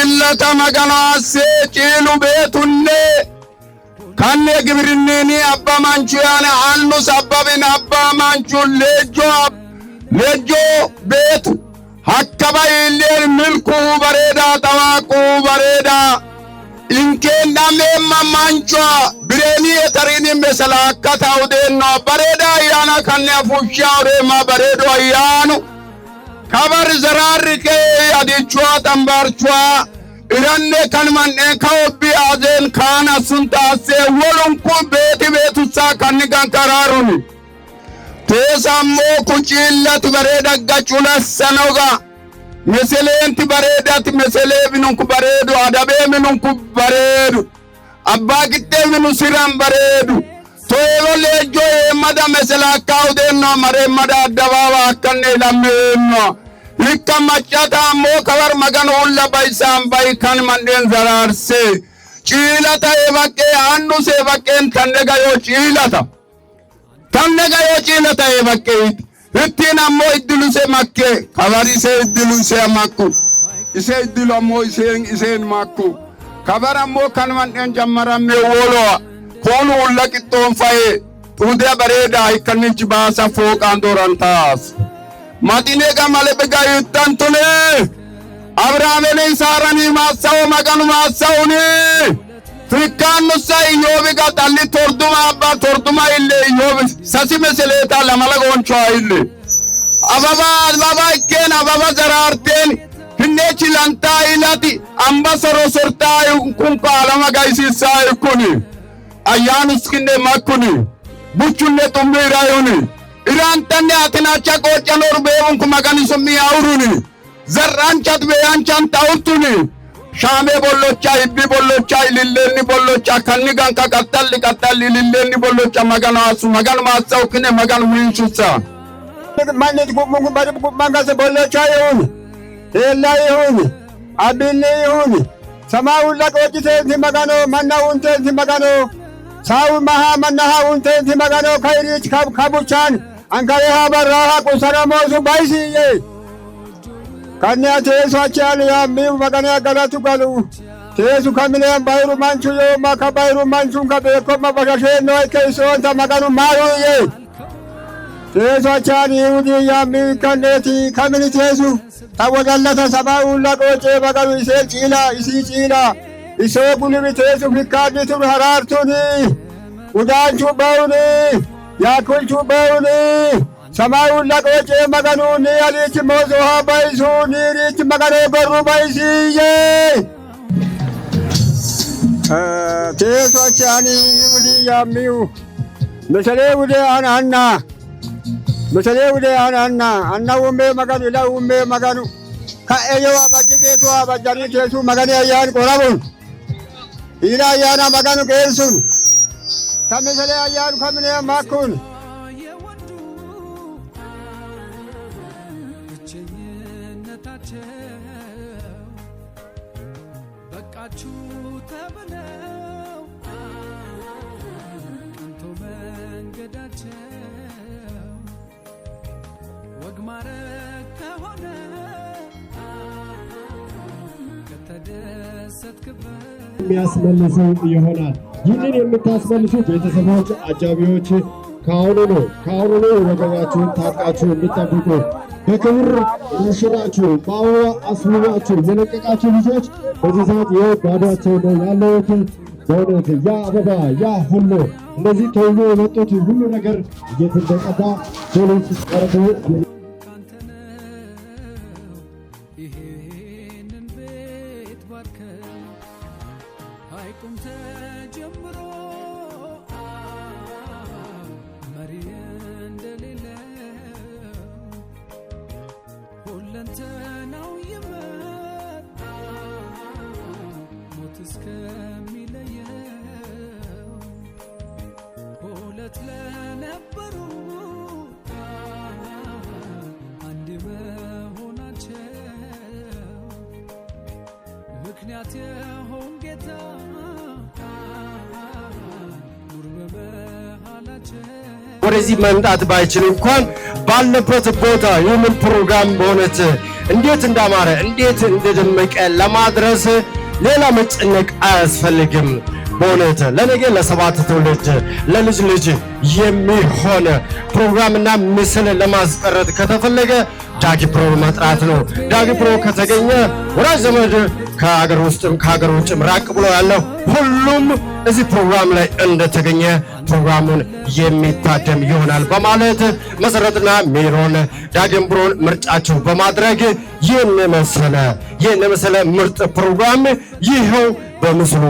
ciillata maganaase ciilu beetunne kanne gibirinni abba manchu yaane annu sabbabin abba manchu lejo beetu hakkaba illeen milku bareeda tawaqu bareeda inken namemma mancho bireni etarini mesela kata udenno bareeda yana kanne afushawre ma bareedo ayanu kabar zararike adichwa tambarchwa iranne kanmanne kawbi azen kana sunta se wolunku betu sa kannigan kararuni tesammo kuchillat bareeda gachula sanoga meselenti bareedat mesele binunku bareedu adabe minunku bareedu abba gitte minu siram bareedu toyo lejo mada mesela kawdenno mare mada dawawa kanne lameno hikka machata mo kawar magan ulla baysam bay kan manden zararse chilata ebakke annu se bakken kanne gayo chilata ebakke Ittina mo iddilu se makke kabari se iddilu se makku ise iddilu mo isen makku kabara mo kanman en jammara me wolo kono lakiton faye tude bareda ikanni jibasa fok andorantas madine gamale begay tantune abrahame sarani masaw maganu masawni fikkan say yobi ga dalli torduma ille yobi sasi meseleta lamala goncho ille ababa ken ababa zararten hinne chilanta ilati ambasaro sortay kun palama gaisi say kuni ayanus kinne makuni buchunne tumbirayuni iran tanne atina chako chanor beun kumagani summi auruni zarranchat beyanchan tautuni shame bollocha ibbi bollocha lillenni bollocha kanni ganka kattalli lillenni bollocha magana asu magana masaw kine magana winchusa manit gumungu bari mangase bollocha yuni ella yuni abinne yuni samawu lakochite magano manna unte magano sawu maha manna unte magano khairich kabuchan ankare ha barra kusaramo su baisi ye Kanya tesu achali ya miu magana galatu galu tesu kamile bayru manchu yo maka bayru manchu kabe koma bakashe no keso anta maganu maru ye tesu achali udi ya miu kaneti kamile tesu tawadallata sabawu lagoche bagalu isi chila iso gulimi tesu fikadi tu harartuni udanchu bauni yakulchu bauni Samawu lagoche maganu ni alichi mozo habaisu ni rich maganu baru baisiye teso chani udi ya miu mesale ude anna ume maganu ila ume maganu ka eyo abajibe to abajani tesu magani ayan korabun ila ayana maganu kelsun tamesale ayan kamne makun በቃችሁ ተብለው ቀንቶ መንገዳቸው ወግ ማረግ ከሆነ ከተደሰትክበት የሚያስመልሰው ይሆናል። ይህንን የምታስመልሱ ቤተሰቦች፣ አጃቢዎች ከአሁኑ ወገባችሁን ታጥቃችሁ እንድትጠብቁ በክብር ሙሽራችሁ በአበባ አስውባችሁ የለቀቃችሁ ልጆች በዚህ ሰዓት ባዷቸው ነው ያለውት። በእውነት ያ አበባ ያ ሁሉ እንደዚህ ተውሎ የመጡት ሁሉ ነገር እየተደቀባ ፖሊስ ቀርቦ ይሄንን ቤት ባርከ አይቁም ተጀምሮ መሪ እንደሌለ ሁለንተናው ይመጣ ሞት እስከሚለየው ሁለት ለነበሩ አንድ መሆናቸው ምክንያት የሆን ጌታ ኑር በመሃላቸው ወደዚህ መምጣት ባይችል እንኳን ባለበት ቦታ የምን ፕሮግራም በእውነት እንዴት እንዳማረ እንዴት እንደደመቀ ለማድረስ ሌላ መጨነቅ አያስፈልግም። በእውነት ለነገ ለሰባት ትውልድ ለልጅ ልጅ የሚሆን ፕሮግራምና ምስል ለማስቀረት ከተፈለገ ዳጊ ፕሮ መጥራት ነው። ዳጊ ፕሮ ከተገኘ ወራጅ ዘመድ ከሀገር ውስጥም ከሀገር ውጭም ራቅ ብሎ ያለው ሁሉም እዚህ ፕሮግራም ላይ እንደተገኘ ፕሮግራሙን የሚታደም ይሆናል በማለት መሰረትና ሜሮን ዳጊ ፕሮን ምርጫቸው በማድረግ ይህን መሰለ ምርጥ ፕሮግራም ይኸው በምስሉ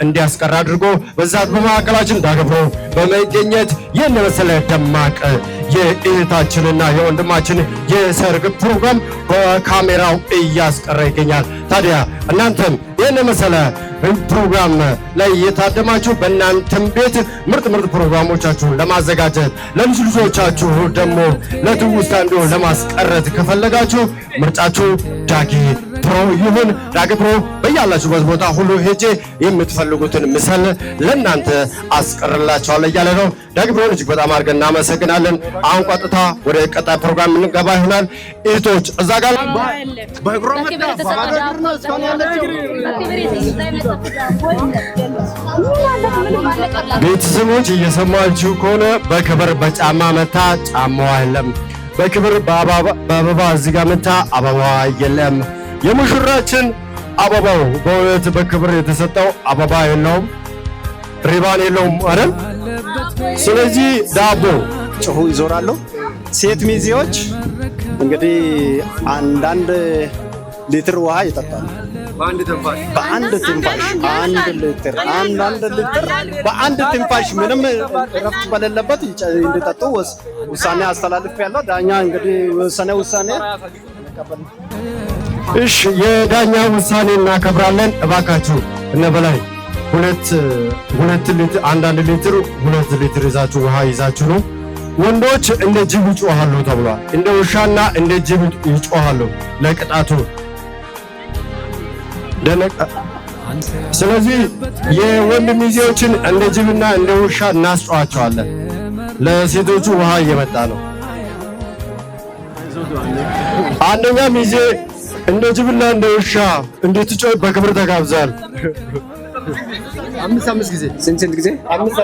እንዲያስቀር አድርጎ በዛት በማዕከላችን ዳጊ ፕሮ በመገኘት ይህን መሰለ ደማቅ የእህታችንና የወንድማችን የሰርግ ፕሮግራም በካሜራው እያስቀረ ይገኛል። ታዲያ እናንተም ይህን መሰለ ፕሮግራም ላይ የታደማችሁ በእናንተም ቤት ምርጥ ፕሮግራሞቻችሁን ለማዘጋጀት ለልጅ ልጆቻችሁ ደግሞ ለትውስታ እንዲሆን ለማስቀረት ከፈለጋችሁ ምርጫችሁ ዳጊ ፕሮ ይሁን። ዳጊ ፕሮ በያላችሁበት ቦታ ሁሉ ሄጄ የምትፈልጉትን ምስል ለእናንተ አስቀርላችኋለሁ እያለ ነው። ዳጊ ፕሮን እጅግ በጣም አድርገን እናመሰግናለን። አሁን ቀጥታ ወደ ቀጣይ ፕሮግራም እንገባ ይሆናል። እህቶች እዛ ጋር ቤተሰቦች እየሰማችሁ ከሆነ በክብር በጫማ መታ ጫማዋ የለም፣ በክብር በአበባ እዚህ ጋር መታ አበባዋ የለም። የሙሽራችን አበባው በእውነት በክብር የተሰጠው አበባ የለውም፣ ሪባን የለውም አይደል? ስለዚህ ዳቦ ጭሁ ይዞራሉ። ሴት ሚዜዎች እንግዲህ አንዳንድ ሊትር ውሃ ይጠጣሉ። በአንድ ትንፋሽ አንድ ሊትር በአንድ ትንፋሽ ምንም እረፍት በሌለበት እንዲጠጡ ውሳኔ አስተላልፍ ያለው ዳኛ እንግዲህ ውሳኔ እሺ፣ የዳኛ ውሳኔ እናከብራለን። እባካችሁ እነ በላይ ሁለት ሊትር አንዳንድ ሊትር 2 ሊትር ይዛችሁ ውሃ ይዛችሁ ነው። ወንዶች እንደ ጅብ ይጮሃሉ ተብሏል። እንደ ውሻና እንደ ጅብ ይጮሃሉ ለቅጣቱ። ስለዚህ የወንድ ሚዜዎችን እንደ ጅብና እንደ ውሻ እናስጨዋቸዋለን። ለሴቶቹ ውሃ እየመጣ ነው። አንደኛ ሚዜ እንደ ጅብና እንደ ውሻ እንድትጮህ በክብር ተጋብዛል። 5 ጊዜ ስንት ጊዜ 5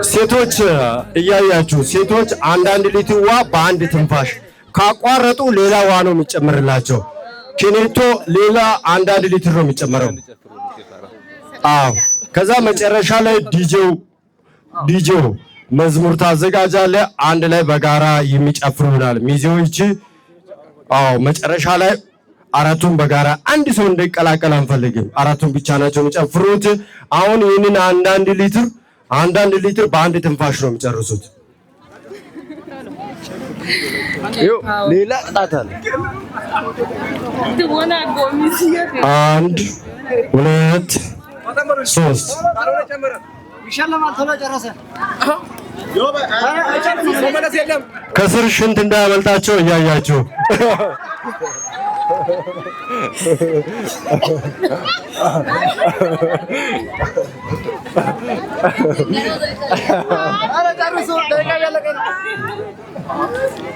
ሴቶች እያያችሁ ሴቶች አንዳንድ ሊትር ውሃ በአንድ ትንፋሽ ካቋረጡ ሌላ ውሃ ነው የሚጨምርላቸው። ኬኔቶ ሌላ አንዳንድ ሊትር ነው የሚጨምረው። አዎ ከዛ መጨረሻ ላይ ዲጄው መዝሙር ታዘጋጃለ። አንድ ላይ በጋራ የሚጨፍሩ ይሆናል ሚዜዎች። አዎ መጨረሻ ላይ አራቱን በጋራ አንድ ሰው እንዲቀላቀል አንፈልግም። አራቱን ብቻ ናቸው የሚጨፍሩት። አሁን ይህንን አንዳንድ ሊትር በአንድ ትንፋሽ ነው የሚጨርሱት። ሌላ ቅጣት አለ። 1 2 3 ከስር ሽንት እንዳያመልጣቸው እያያችሁ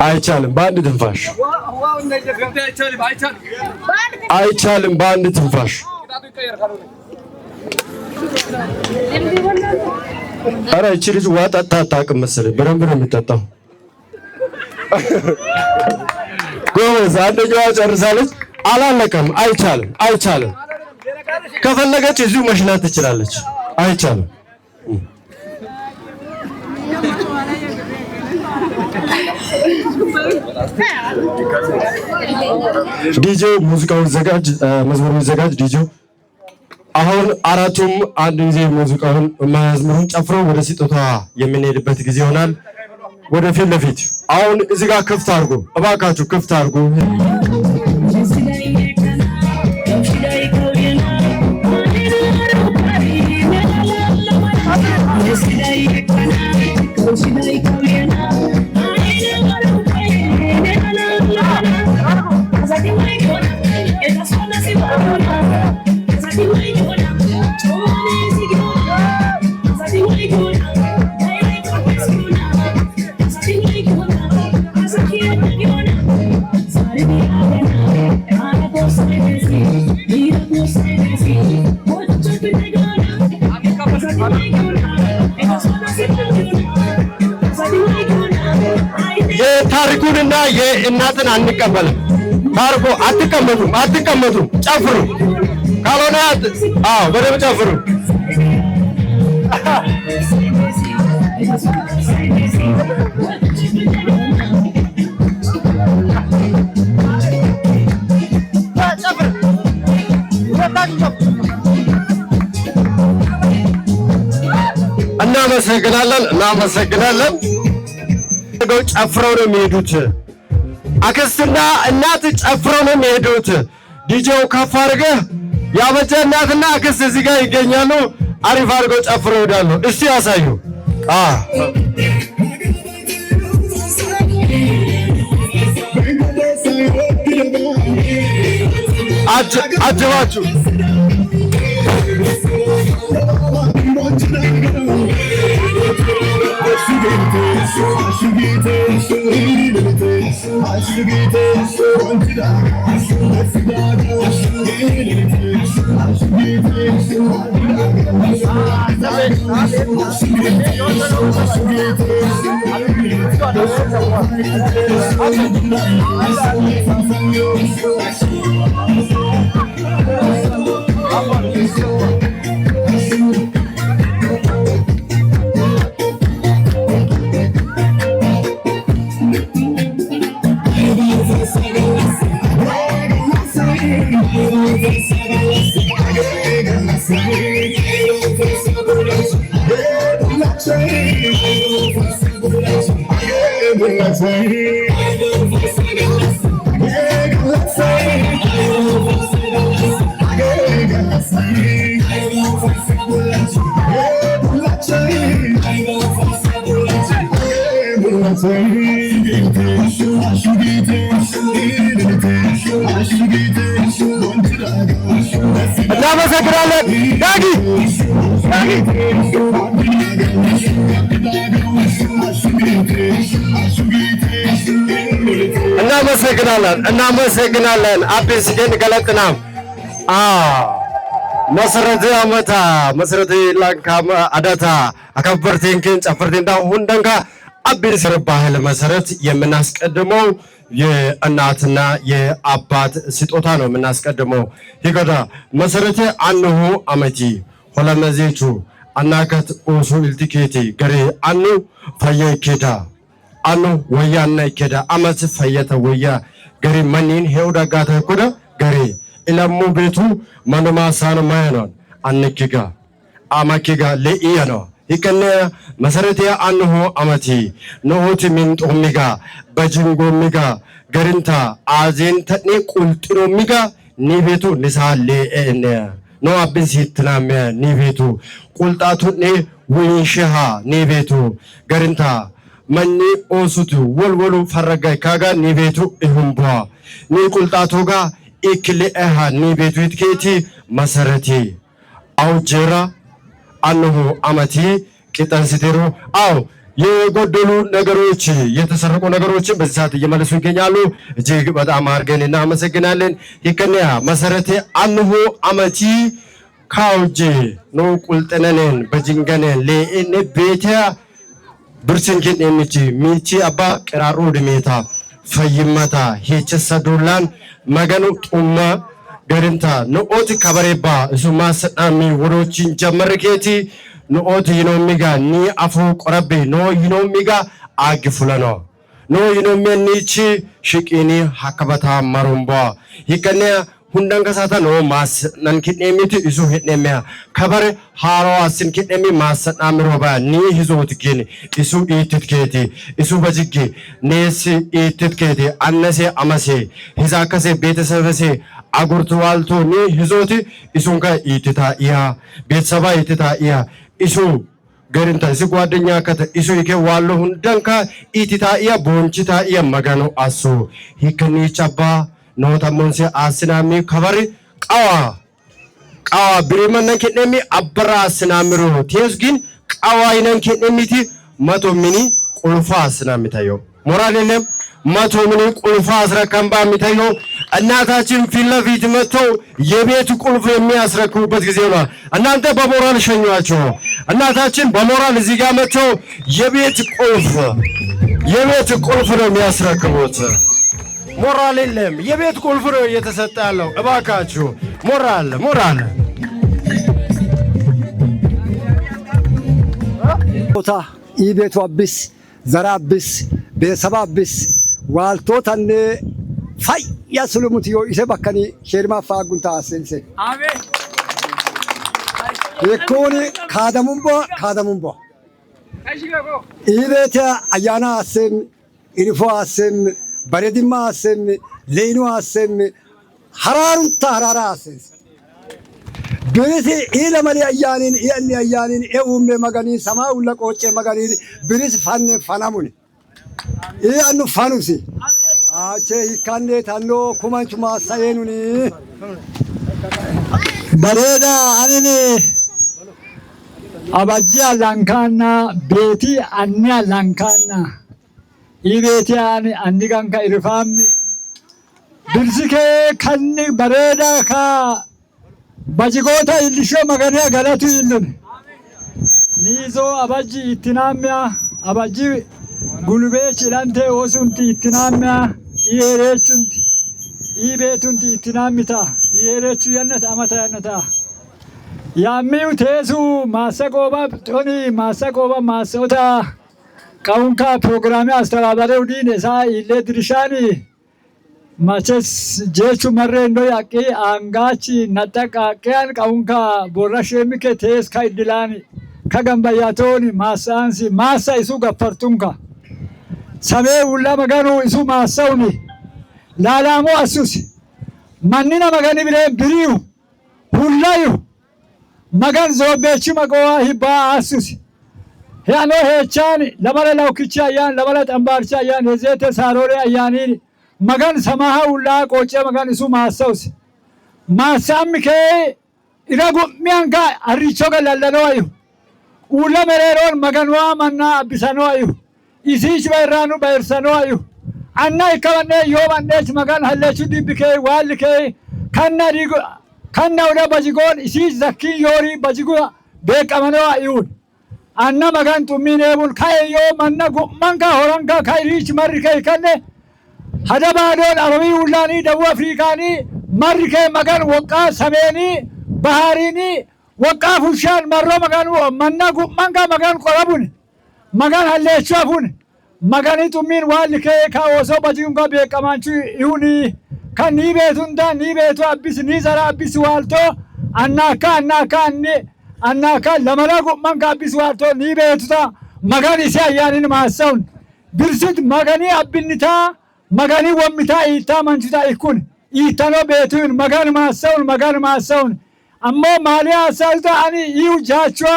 አይቻልም። በአንድ ትንፋሽ አይቻልም። በአንድ ትንፋሽ ኧረ እቺ ልጅ ውሃ ጠጥታ አታውቅም መሰለኝ። በደንብ ነው የሚጠጣው። ጎበዝ፣ አንደኛዋ ጨርሳለች። አላለቀም። አይቻልም። ከፈለገች እዚሁ መሽናት ትችላለች። አይቻልም። ዲጄ ሙዚቃውን ዘጋጅ፣ መዝሙሩን ዘጋጅ ዲጄ። አሁን አራቱም አንድ ጊዜ ሙዚቃውን መዝሙሩን ጨፍረው ወደ ስጦታ የምንሄድበት ጊዜ ይሆናል። ወደፊት ለፊት አሁን እዚህ ጋር ክፍት አድርጉ፣ እባካችሁ ክፍት አድርጉ። የታሪኩንና የእናትን አንቀበልም። ታሪኩ አትቀመጡም፣ ጨፍሩ። ካልሆነ በደምብ ጨፍሩ። እናመሰግናለን። ጨፍረው ነው የሚሄዱት። አክስትና እናት ጨፍረው ነው የሚሄዱት። ዲጄው ከፍ አድርገህ ያበጀ እናትና አክስት እዚህ ጋር ይገኛሉ። አሪፍ አድርገው ጨፍረው ይሄዳሉ። እስቲ ያሳዩ። አጅባችሁ እናመሰግናለን። ዳጊ እናመሰግናለን። አቤስ ግን ገለጥና መሰረተ አመታ መሰረተ ላንካማ አዳታ አከበርቴንክን ጨፈርቴንዳ ሁንደንካ አቤል ባህል መሰረት የምናስቀድመው የእናትና የአባት ስጦታ ነው የምናስቀድመው። ይገዳ መሰረተ አንሁ አመቲ ሆለመዜቹ አናከት ኦሱ ኢልቲኬቲ ገሬ አኑ ፈየኬዳ አኑ ወያና ይኬዳ አመት ፈየተ ወያ ገሬ መኒን ሄውዳ ጋታ ኮዳ ገሬ ኢለሙ ቤቱ ማንማ ሳነ ማያኖን አንኪጋ አማኪጋ ለኢያኖ ይከነ መሰረተ አንሁ አመቲ ኖሆት ሚን ጦሚጋ በጅንጎሚጋ ገሪንታ አዜን ተኔ ቁልጥሮሚጋ ኒቤቱ ንሳሌ እነ ኖ አብንሲትናመ ኒቤቱ ቁልጣቱ ኔ ወይንሽሃ ኒቤቱ ገሪንታ መኒ ኦሱቱ ወልወሉ ፈረጋይ ካጋ ኒቤቱ ይሁምባ ኒ ቁልጣቶጋ ኢክሊአሃ ኒቤቱ ይትኬቲ መሰረቴ አውጀራ አንሁ አመቲ ቂጠንሲቴሩ የጎደሉ ነገሮች የተሰረቁ ነገሮችን በዚህ ሰዓት እየመለሱ ይገኛሉ። እጅግ በጣም አድርገን እናመሰግናለን። ይከነያ መሰረቴ አንሁ አመቲ ካውጄ ኖ ቁልጥነነን በጅንገነን ለእነ ቤታ ብርችንኪን የሚቺ ሚቺ አባ ቀራሩ ድሜታ ፈይመታ ሄቸሰዱላን መገኑ ጡማ ገርንታ ኖኦት ከበሬባ እሱማ ሰዳሚ ወሮችን ጀመርኬቲ ኖኦት ይኖሚጋ ኒ አፉ ቆረቤ ኖ ይኖሚጋ አግፉለኖ ኖ ይኖሚኒቺ ሽቂኒ ሐከበታ ማሩምባ ይከነ hundan kasata no mas nan kidnemiti isu hidnemya kabare haro asin kidnemi mas namro ba ni hizot gin isu ititketi isu bajigi nesi ititketi annase amase hizakase betesebese agurtuwalto ni hizoti isunka itita iya betsaba itita iya isu gerinta si ጓደኛ ከተ ኢሱ ይከ ዋሎ ሁንደንካ ኢቲታ iya bonchita iya magano asu hikani chaba nota monse asinami khabari qawa biriman kidnemi abra asinamiro tiesgin qawa inen kidnemiti mato mini qulfa asinami tayo moralelem ማቶ ምን ቁልፍ አስረከምባ የሚታየው እናታችን ፊት ለፊት መጥተው የቤት ቁልፍ የሚያስረክቡበት ጊዜ ነው። እናንተ በሞራል ሸኟቸው። እናታችን በሞራል እዚህ ጋር መጥተው የቤት ቁልፍ ነው የሚያስረክቡት። ሞራል የለም፣ የቤት ቁልፍ ነው እየተሰጠ ያለው። እባካችሁ ሞራል ቦታ ይቤቱ አብስ ዘራብስ ቤሰባብስ ዋልቶታን ፋያ ስሉሙትዮ ኢሰ በከኒ ሼርማ ፋጉንታ አሰንሴ አሜን የኮኒ ካደሙምቦ ኢቤተ አያና አሰም ኢንፎ አሰም በረዲማ አሰም ሌኑ አሰም ሐራሩንታ ሐራራ አሰንሴ ብሪት ኢለመሊ አያኒን ኤኡሜ መገኒ ሰማው ለቆጨ መገኒ ብሪት ፈናሙኒ ኢያኑ ፋኑሲ አቼ ይካኔ ታኖ ኩማንቹ ማሳየኑኒ በሬዳ አኔ አባጂያ ላንካና ቤቲ አንያ ላንካና ኢቤቲ አንዲጋንካ ኢርፋም ብርሲከ ከኒ በሬዳ ካ ባጂጎታ ኢልሾ መገኒ ገለቱ ይሉን ኒዞ አባጂ ኢትናሚያ አባጂ ጉልቤ ችላንቴ ወሱንቲ ኢትናሚያ ይሄሬቹንቲ ይቤቱንቲ ኢትናሚታ ይሄሬቹ ያነት አመታ ያነታ ያሚው ቴሱ ማሰቆባ ጦኒ ማሰቆባ ማሰውታ ካውንካ ፕሮግራሚ አስተባባሪው ዲኔሳ ኢሌ ድርሻኒ ማቸስ ጄቹ መሬ እንዶ ያቂ አንጋቺ ነጠቃ ከያን ካውንካ ቦራሽሚከ ቴስ ካይድላኒ ከገንባያቶኒ ማሳንሲ ማሳ ኢሱ ገፈርቱንካ ሰሜ ውላ መገኑ ኢሱ ማሳውኒ ላላሞ አሱስ ማንና መገኒ ብለን ብሪው ሁላዩ መገን ዞቤቺ መቆዋ ሂባ አሱስ ያኖ ሄቻኒ ለበለ ላውክቻ ያን ለበለ ጠምባርቻ ያን የዘተ ሳሮሪ ያኒ መገን ሰማሃ ውላ ቆጨ መገን ኢሱ ማሳውስ ማሳምከ ኢራጉሚያንካ አሪቾ ገለለነው አዩ ውላ መሬሮን መገንዋ መና አብሰነው አዩ ኢሲች ባይራኑ ባይርሰነው አዩ አና ይከበነ ዮባንዴች መገን ሀለቹ ዲብከ ዋልከ ከና ወደ በጅጎን ኢሲች ዘኪ ዮሪ በጅጎ በቀመነው አዩን አና መገን ጡሚኔቡን ካዮ መና ጉማንካ ሆራንካ ካይሪች መርከ ከነ ሀደባዶን አረቢ ውላኒ ደቡብ አፍሪካኒ መርከ መገን ወቃ ሰሜኒ ባህሪኒ ወቃ ፉሻን መሮ መገኑ መና ጉማንካ መገን ቆረቡን መገን ሀለቻፉን መገኒ ጡሚን ዋልከ ካወሶ በጅንጋ በቀማንቹ ይሁኒ ከኒ ቤቱንዳ ኒ ቤቱ አብስ ኒ ዘራ አብስ ዋልቶ አናካ ለመላ ጉማንካ አብስ ዋልቶ ኒ ቤቱታ መገኒ ሲያያንን ማሰውን ብርሲት መገኒ አብንታ መገኒ ወምታ ኢታ መንቹታ ይኩን ኢታኖ ቤቱን መገን ማሰውን አሞ ማሊያ ሳይታ አኒ ይው ጃቹዋ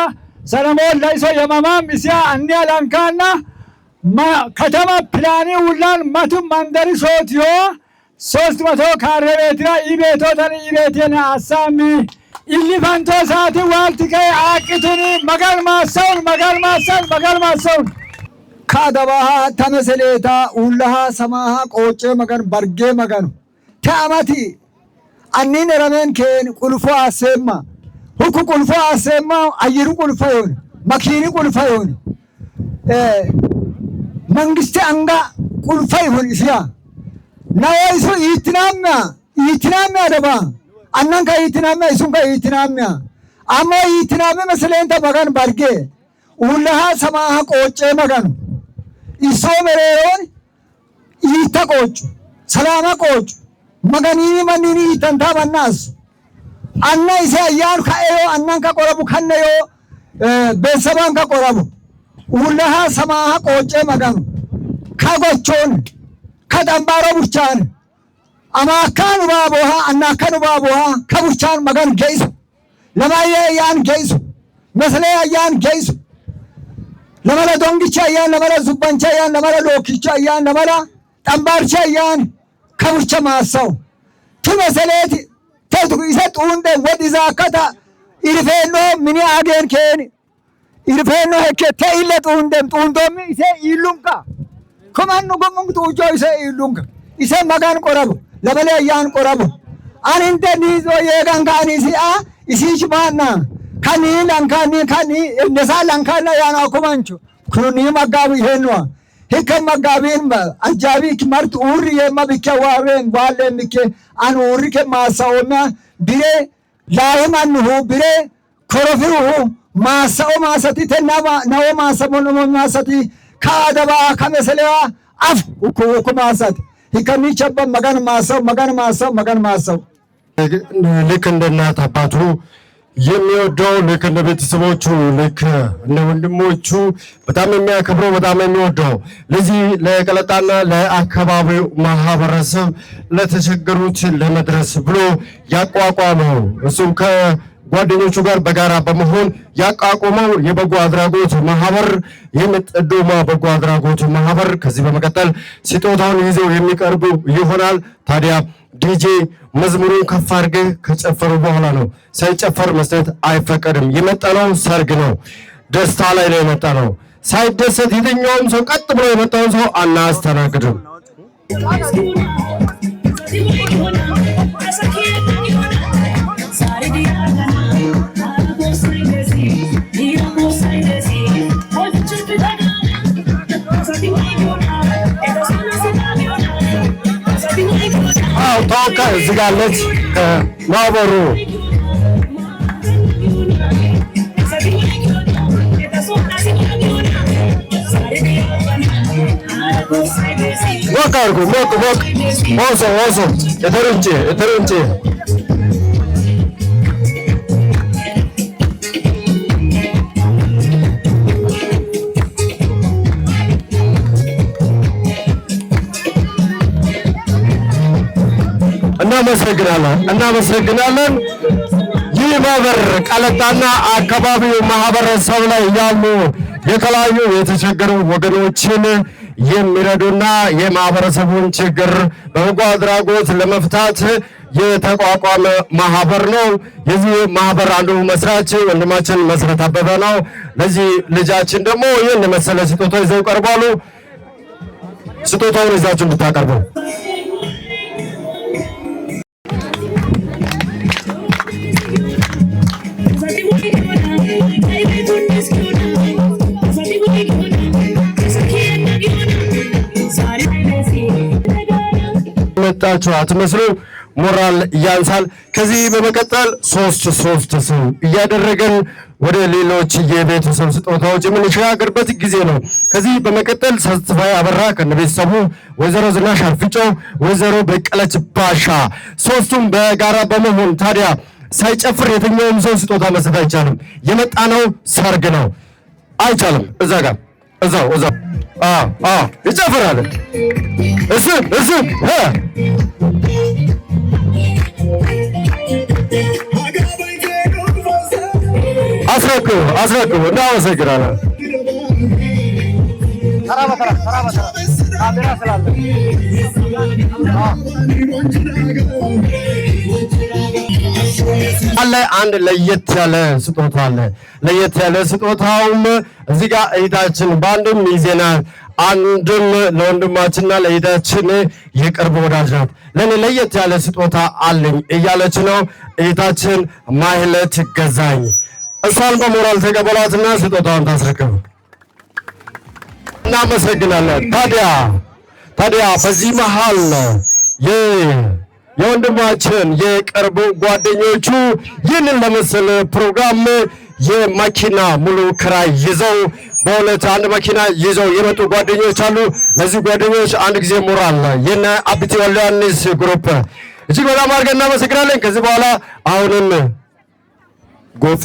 ሰለሞን ላይሶ የማማም እስያ አንዲያ ላንካና ከተማ ፕላኒ ውላን መቱም መንደሪ ሶትዮ 300 ካሬ ሜትር ኢቤቶተን ኢቤቴና አሳሚ ኢሊፋንቶ ሳቲ ዋልቲከ አቂቱኒ መገን ማሰውን ካደባሃ ተመሰሌታ ውላሃ ሰማሃ ቆጨ መገን በርጌ መገኑ ታማቲ አኒን ረመን ከን ቁልፎ አሰማ ሁኩ ቁልፎ አሰማ አየሩ ቁልፎ ይሁን መኪኒ ቁልፎ ይሁን መንግስት አንጋ ቁልፎ ይሁን እስያ ናይሱ ይትናሚያ ደባ አናንካ ይትናሚያ ኢሱንካ ይትናሚያ አማ ይትናሚያ መሰለንተ መገን በርጌ ውላሃ ሰማሃ ቆጨ መገኑ ኢሶ መሬሮን ይተቆጩ ሰላማ ቆጩ maganini manini tanta bannas anna ise ayyan ka'eyo annan ka qorabu kanneyo besaban ka qorabu ulaha samaha qoce magan ka gochon ka dambaro burchan ama kanu baboha anna kanu baboha ka burchan magan geisu lamaye ayyan geisu mesle ayyan geisu lamala dongicha ayyan lamala zubbancha ayyan lamala lokicha ayyan lamala dambarcha ayyan ka burcha masaw tumeseleti tetu iset unde wadi zakata irfeno mini agen ken irfeno hekke te illet undem tundomi ise ilunka komanu gomung tujo ise ilunka ise magan qorabu labale yan qorabu aninte nizo yegan kani si a isi chbana kani lankani kani nesa lankana yana komancho kruni magabi henwa hekka magabin ba ajabi kimart uri yema bikawaren wale mike an uri ke masaoma bire laimanu bire korofiru masao masati tenaba nawo masamono masati kadaba kameselewa af uku masati hikani chabba magan masao ልክ እንደ እናት አባቱ የሚወደው ልክ እንደ ቤተሰቦቹ ልክ እንደ ወንድሞቹ በጣም የሚያከብረው በጣም የሚወደው ለዚህ ለቀለጣና ለአካባቢው ማህበረሰብ ለተቸገሩት ለመድረስ ብሎ ያቋቋመው እሱም ከጓደኞቹ ጋር በጋራ በመሆን ያቋቋመው የበጎ አድራጎት ማህበር የምጥዶማ በጎ አድራጎት ማህበር ከዚህ በመቀጠል ስጦታውን ይዘው የሚቀርቡ ይሆናል። ታዲያ ዲጄ መዝሙሩን ከፍ አድርገህ ከጨፈሩ በኋላ ነው። ሳይጨፈር መስጠት አይፈቀድም። የመጣነው ሰርግ ነው፣ ደስታ ላይ ነው የመጣነው። ሳይደሰት የትኛውም ሰው ቀጥ ብሎ የመጣውን ሰው አናስተናግድም። ተወካይ እዚህ ጋር አለች ከማህበሩ ሞቅ አድርጉ ሞቅ ኦሶ የተሩንጭ እናመሰግናለን። ይህ ማህበር ቀለጣና አካባቢው ማህበረሰብ ላይ ያሉ የተለያዩ የተቸገሩ ወገኖችን የሚረዱና የማህበረሰቡን ችግር በበጎ አድራጎት ለመፍታት የተቋቋመ ማህበር ነው። የዚህ ማህበር አንዱ መስራች ወንድማችን መሰረት አበበ ነው። ለዚህ ልጃችን ደግሞ ይህን መሰለ ስጦታ ይዘው ቀርባሉ። ስጦታውን ይዛችሁ እንድታቀርቡ መጣችሁ አትመስሉ። ሞራል ያንሳል። ከዚህ በመቀጠል ሶስት ሰው እያደረገን ወደ ሌሎች የቤተሰብ ስጦታዎች የምንሸጋገርበት ጊዜ ነው። ከዚህ በመቀጠል ተስፋዬ አበራ ከነቤተሰቡ፣ ወይዘሮ ዝናሽ አርፍጮ፣ ወይዘሮ በቀለች ባሻ ሶስቱም በጋራ በመሆን ታዲያ ሳይጨፍር የትኛውም ሰው ስጦታ መስጠት አይቻልም። የመጣነው ሰርግ ነው። አይቻልም። እዛ ጋር እዛው ይጨፍራል። እሱ አስረክቡ እናመሰግናለን። አለ አንድ ለየት ያለ ስጦታ አለ። ለየት ያለ ስጦታውም እዚህ ጋር እይታችን በአንድም ይዜናል፣ አንድም ለወንድማችንና ለእይታችን የቅርብ ወዳጅ ናት። ለኔ ለየት ያለ ስጦታ አለኝ እያለች ነው እይታችን ማህለት ገዛኝ። እሷን በሞራል ተቀበሏትና ስጦታውን ታስረክብ። እናመሰግናለን። ታዲያ በዚህ መሃል የወንድማችን የቅርብ ጓደኞቹ ይህንን ለመሰለ ፕሮግራም የመኪና ሙሉ ክራይ ይዘው በሁለት አንድ መኪና ይዘው የመጡ ጓደኞች አሉ። ለዚህ ጓደኞች አንድ ጊዜ ሞራል የነ አብቲ ወልዳንስ ግሩፕ እጅግ በጣም አድርገን እናመሰግናለን። ከዚህ በኋላ አሁንም ጎፌ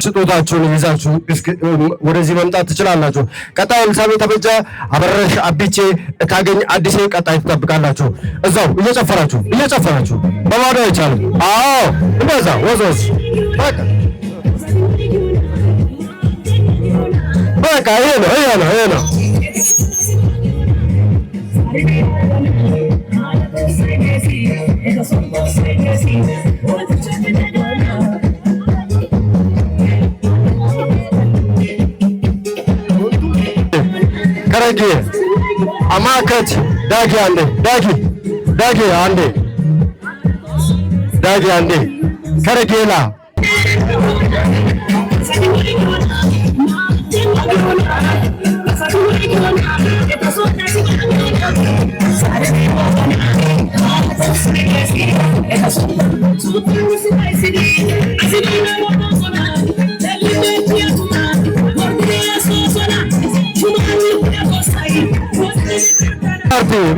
ስጦታችሁን ይዛችሁ ወደዚህ መምጣት ትችላላችሁ። ቀጣይ ኤልሳቤጥ ተበጀ፣ አበረሽ አቢቼ፣ ታገኝ አዲሴ ቀጣይ ትጠብቃላችሁ። እዛው እየጨፈራችሁ በባዶ አይቻልም። አዎ እንደዛ ወዞስ በቃ ይሄ ነው። ከረጌ አማከት ዳጊ አንዴ ከረጌላ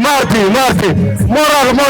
ማርቲ ሞራል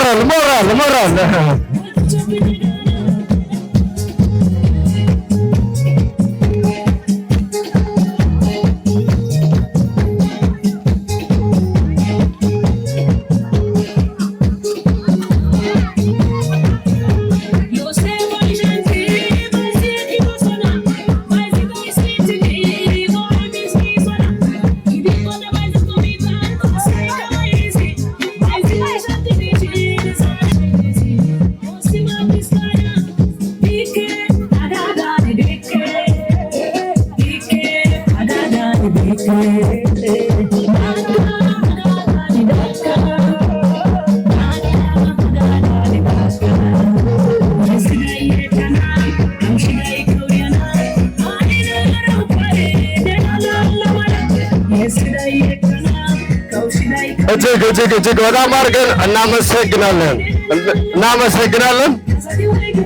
እጅግ በጣም አድርገን እናመሰግናለን።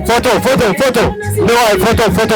ፎቶ ንዋይ ፎቶ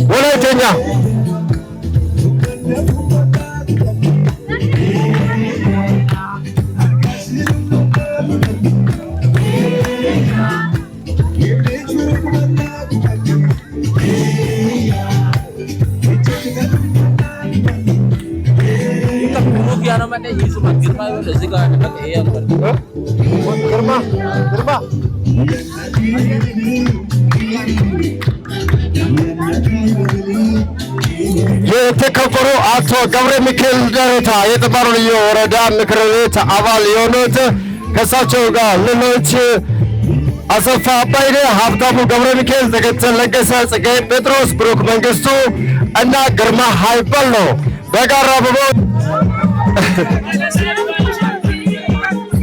ወላይተኛ የተከበሩ አቶ ገብረ ሚካኤል ደረታ የጥምባሮ ልዩ ወረዳ ምክር ቤት አባል የሆኑት ከእሳቸው ጋር ሌሎች አሰፋ አባይነ፣ ሀብታሙ ገብረ ሚካኤል፣ ተከተል ለገሰ፣ ጽጋዬ ጴጥሮስ፣ ብሩክ መንግስቱ እና ግርማ ሃይበል ነው በጋራ በቦ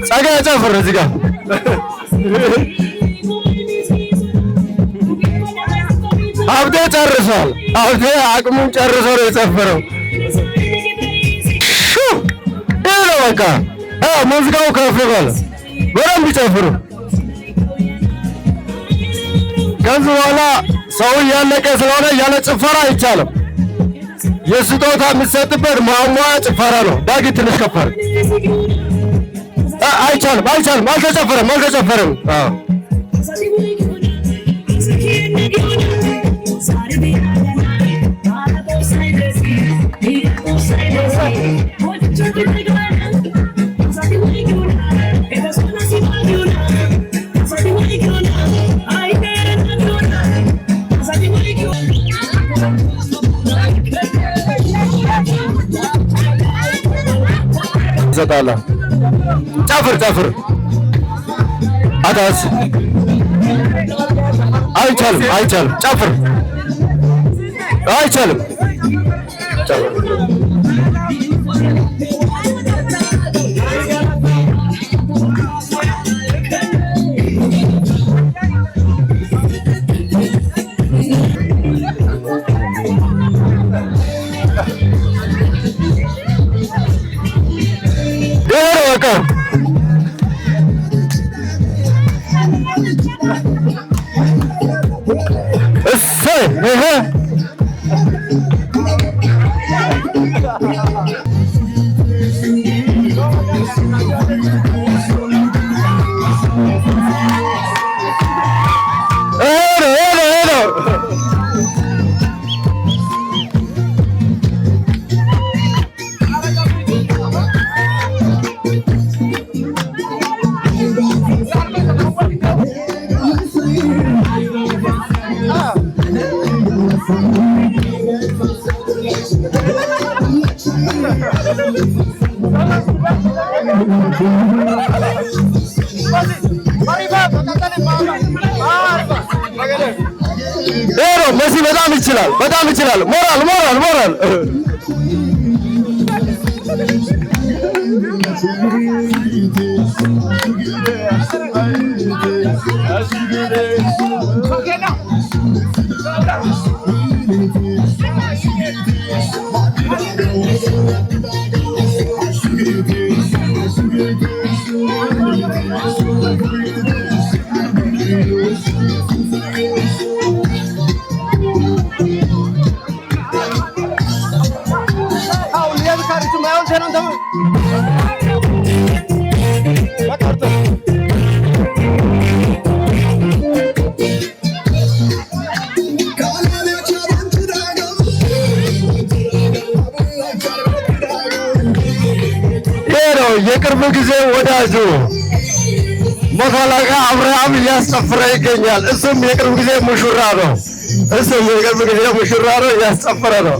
ጸጋዬ ጨፍር እዚህ ጋር ሀብቴ ጨርሷል። ሀብቴ አቅሙን ጨርሶ ነው የጨፈረው። ይህ ነው በቃ ሙዚቃው ከፍ በለ፣ በደንብ ይጨፍሩ። ከዚህ በኋላ ሰው እያለቀ ስለሆነ ያለ ጭፈራ አይቻልም። የስጦታ የሚሰጥበት ማሟያ ጭፈራ ነው። ዳጊ ትንሽ ከፈር አይቻልም። አልተጨፈረም። እንሰጣለን። ጨፍር ጨፍር አዳስ አይቻልም አይቻልም ጨፍር አይቻልም ጨፍር መሲ በጣም ይችላል። ሞራል የቅርብ ጊዜ ወዳጁ መካላካ አብርሃም እያስጨፈረ ይገኛል። እሱም የቅርብ ጊዜ ሙሽራ ነው። እያስጨፈረ ነው።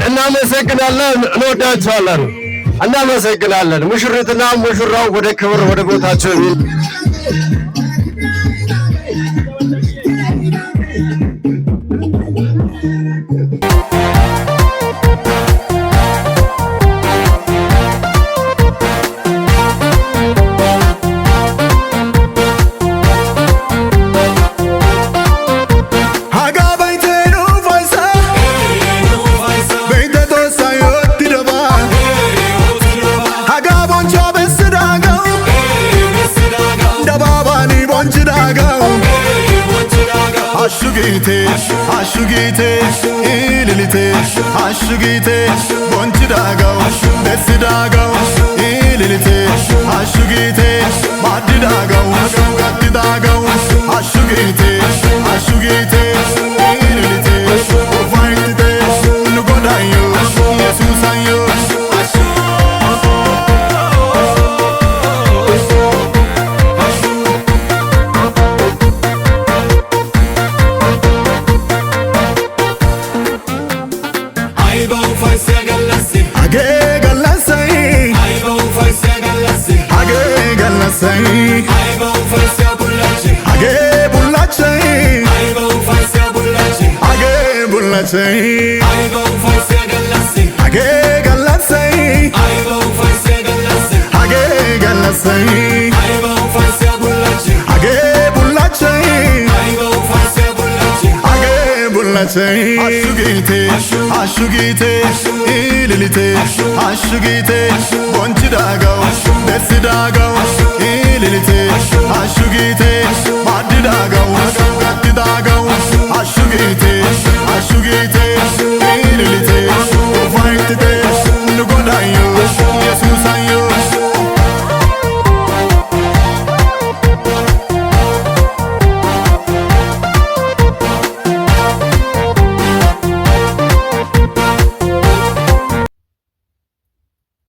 እናመሰግናለን። እንወዳችኋለን። እናመሰግናለን። ሙሽሪትና ሙሽራው ወደ ክብር ወደ ቦታቸው Ashugite, ililite, ashugite, bonchidagaw, desidagaw, ililite, ashugite, madidagaw, gatidagaw, ashugite, ililite, ofaitite, nugodayo, Yesusayo. Say bullachai Hage galasai Hage galasai Hage bullachai Hage bullachai Ashugite ililite Ashugite bonchi dagaw desi dagaw ililite Ashugite madi dagaw gatti dagaw Ashugite ililite Ufaitite nugodayo Yesusayo